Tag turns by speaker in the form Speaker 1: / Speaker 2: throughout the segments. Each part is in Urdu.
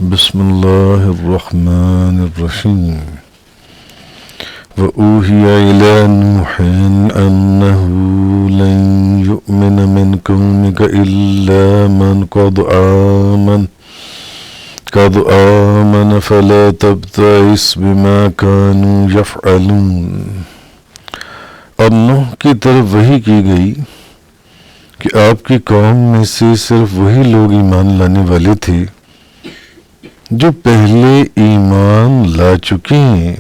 Speaker 1: بسم اللہ الرحمن الرحیم وأوحي إلى نوح أنه لن يؤمن من قومك إلا من قد آمن فلا تبتئس بما كانوا يفعلون۔ اور نوح کی طرف وحی کی گئی کہ آپ کی قوم میں سے صرف وہی لوگ ایمان لانے والے تھے جو پہلے ایمان لا چکے ہیں،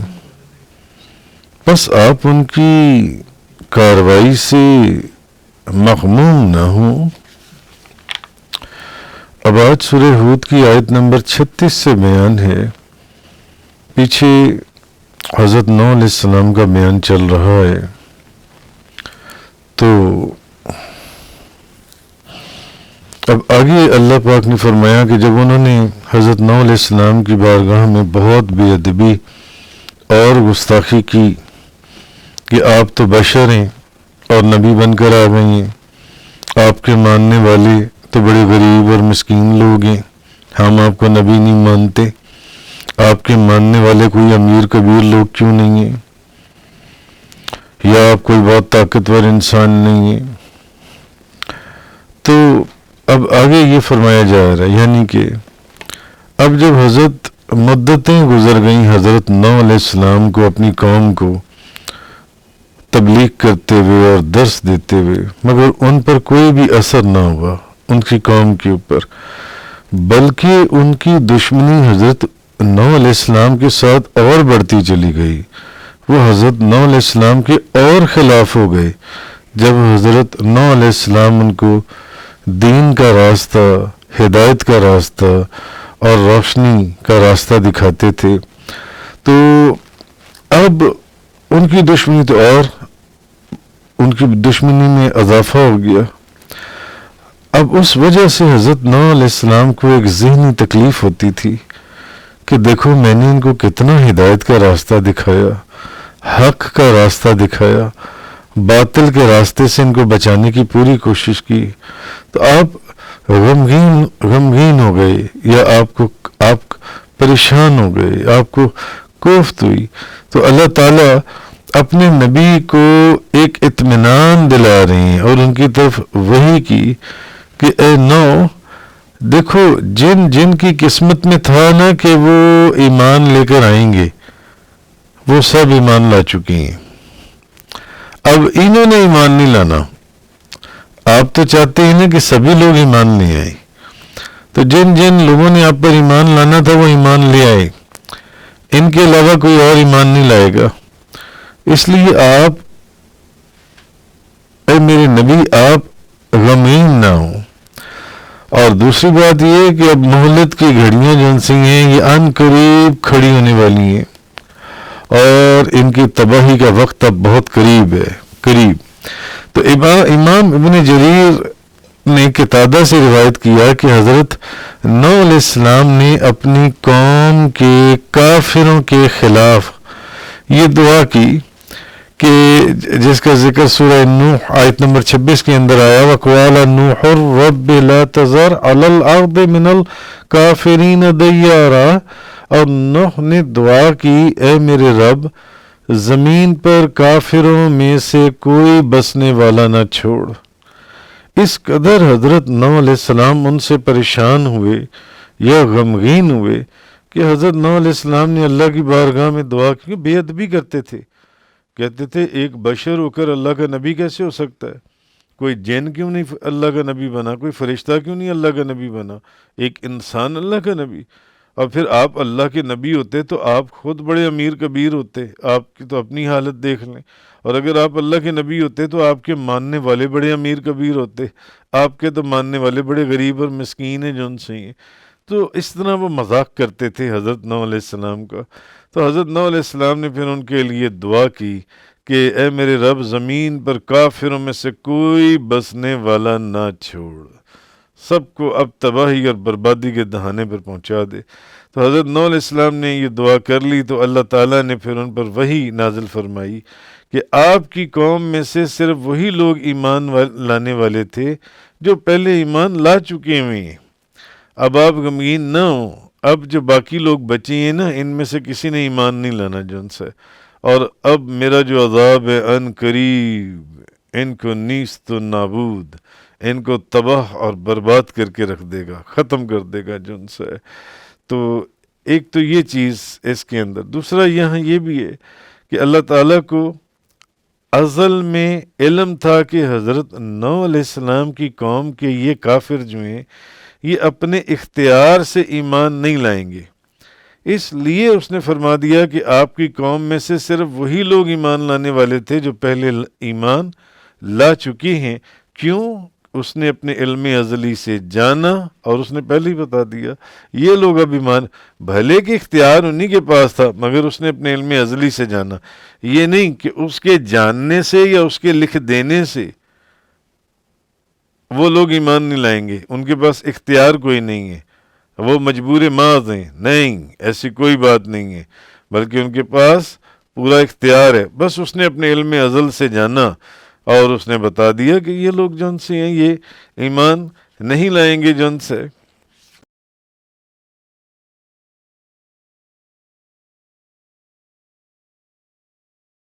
Speaker 1: بس آپ ان کی کارروائی سے مغموم نہ ہوں۔ اب آج سورہ ہود کی آیت نمبر 36 سے بیان ہے۔ پیچھے حضرت نوح علیہ السلام کا بیان چل رہا ہے، تو اب آگے اللہ پاک نے فرمایا کہ جب انہوں نے حضرت نوح علیہ السلام کی بارگاہ میں بہت بے ادبی اور گستاخی کی کہ آپ تو بشر ہیں اور نبی بن کر آ گئی ہیں، آپ کے ماننے والے تو بڑے غریب اور مسکین لوگ ہیں، ہم آپ کو نبی نہیں مانتے، آپ کے ماننے والے کوئی امیر کبیر لوگ کیوں نہیں ہیں، یا آپ کوئی بہت طاقتور انسان نہیں ہے۔ تو اب آگے یہ فرمایا جا رہا ہے، یعنی کہ اب جب حضرت مدتیں گزر گئیں حضرت نوح علیہ السلام کو اپنی قوم کو تبلیغ کرتے ہوئے اور درس دیتے ہوئے، مگر ان پر کوئی بھی اثر نہ ہوا ان کی قوم کے اوپر، بلکہ ان کی دشمنی حضرت نوح علیہ السلام کے ساتھ اور بڑھتی چلی گئی۔ وہ حضرت نوح علیہ السلام کے اور خلاف ہو گئے جب حضرت نوح علیہ السلام ان کو دین کا راستہ، ہدایت کا راستہ اور روشنی کا راستہ دکھاتے تھے، تو اب ان کی دشمنی تو اور ان کی دشمنی میں اضافہ ہو گیا۔ اب اس وجہ سے حضرت نوح علیہ السلام کو ایک ذہنی تکلیف ہوتی تھی کہ دیکھو میں نے ان کو کتنا ہدایت کا راستہ دکھایا، حق کا راستہ دکھایا، باطل کے راستے سے ان کو بچانے کی پوری کوشش کی، تو آپ غمگین ہو گئے یا آپ پریشان ہو گئے، آپ کو کوفت ہوئی۔ تو اللہ تعالیٰ اپنے نبی کو ایک اطمینان دلا رہے ہیں اور ان کی طرف وحی کی کہ اے نوح، دیکھو جن کی قسمت میں تھا نا کہ وہ ایمان لے کر آئیں گے، وہ سب ایمان لا چکے ہیں، اب انہوں نے ایمان نہیں لانا۔ آپ تو چاہتے ہیں نا کہ سبھی لوگ ایمان لے آئیں، تو جن لوگوں نے آپ پر ایمان لانا تھا وہ ایمان لے آئے، ان کے علاوہ کوئی اور ایمان نہیں لائے گا۔ اس لیے آپ اے میرے نبی آپ غمگین نہ ہوں۔ اور دوسری بات یہ ہے کہ اب مہلت کی گھڑیاں جو سی ہیں یہ عن قریب کھڑی ہونے والی ہیں، اور ان کی تباہی کا وقت اب بہت قریب ہے۔ تو امام ابن جریر نے قتادہ سے روایت کیا کہ حضرت نوح علیہ السلام نے اپنی قوم کے کافروں کے خلاف یہ دعا کی کہ جس کا ذکر سورہ نوح آیت نمبر 26 کے اندر آیا، وَقَالَ نُوحٌ رَبِّ لَا تَذَرْ عَلَى الْأَرْضِ مِنَ الْكَافِرِينَ دَيَّارًا۔ اور نوح نے دعا کی، اے میرے رب زمین پر کافروں میں سے کوئی بسنے والا نہ چھوڑ۔ اس قدر حضرت نوح علیہ السلام ان سے پریشان ہوئے یا غمگین ہوئے کہ حضرت نوح علیہ السلام نے اللہ کی بارگاہ میں دعا کی، بے ادبی کرتے تھے، کہتے تھے ایک بشر ہو کر اللہ کا نبی کیسے ہو سکتا ہے؟ کوئی جن کیوں نہیں اللہ کا نبی بنا؟ کوئی فرشتہ کیوں نہیں اللہ کا نبی بنا؟ ایک انسان اللہ کا نبی؟ اور پھر آپ اللہ کے نبی ہوتے تو آپ خود بڑے امیر کبیر ہوتے، آپ کی تو اپنی حالت دیکھ لیں، اور اگر آپ اللہ کے نبی ہوتے تو آپ کے ماننے والے بڑے امیر کبیر ہوتے، آپ کے تو ماننے والے بڑے غریب اور مسکین ہیں جو ان سے ہیں۔ تو اس طرح وہ مذاق کرتے تھے حضرت نوح علیہ السلام کا۔ تو حضرت نوح علیہ السلام نے پھر ان کے لیے دعا کی کہ اے میرے رب زمین پر کافروں میں سے کوئی بسنے والا نہ چھوڑ، سب کو اب تباہی اور بربادی کے دہانے پر پہنچا دے۔ تو حضرت نوح علیہ السلام نے یہ دعا کر لی تو اللہ تعالیٰ نے پھر ان پر وحی نازل فرمائی کہ آپ کی قوم میں سے صرف وہی لوگ ایمان لانے والے تھے جو پہلے ایمان لا چکے ہوئے ہیں۔ اب آپ غمگین نہ ہوں، اب جو باقی لوگ بچے ہیں نا ان میں سے کسی نے ایمان نہیں لانا جو ان سے، اور اب میرا جو عذاب ہے ان قریب ان کو نیست و نابود، ان کو تباہ اور برباد کر کے رکھ دے گا، ختم کر دے گا جو ان سے۔ تو ایک تو یہ چیز اس کے اندر، دوسرا یہاں یہ بھی ہے کہ اللہ تعالیٰ کو ازل میں علم تھا کہ حضرت نوح علیہ السلام کی قوم کے یہ کافر جو ہیں یہ اپنے اختیار سے ایمان نہیں لائیں گے، اس لیے اس نے فرما دیا کہ آپ کی قوم میں سے صرف وہی لوگ ایمان لانے والے تھے جو پہلے ایمان لا چکے ہیں۔ کیوں؟ اس نے اپنے علم ازلی سے جانا اور اس نے پہلے ہی بتا دیا یہ لوگ اب ایمان، بھلے کہ اختیار انہی کے پاس تھا مگر اس نے اپنے علم ازلی سے جانا، یہ نہیں کہ اس کے جاننے سے یا اس کے لکھ دینے سے وہ لوگ ایمان نہیں لائیں گے، ان کے پاس اختیار کوئی نہیں ہے، وہ مجبور ماض ہیں، نہیں ایسی کوئی بات نہیں ہے، بلکہ ان کے پاس پورا اختیار ہے، بس اس نے اپنے علم ازل سے جانا اور اس نے بتا دیا کہ یہ لوگ جن سے ہیں یہ ایمان نہیں لائیں گے جن سے۔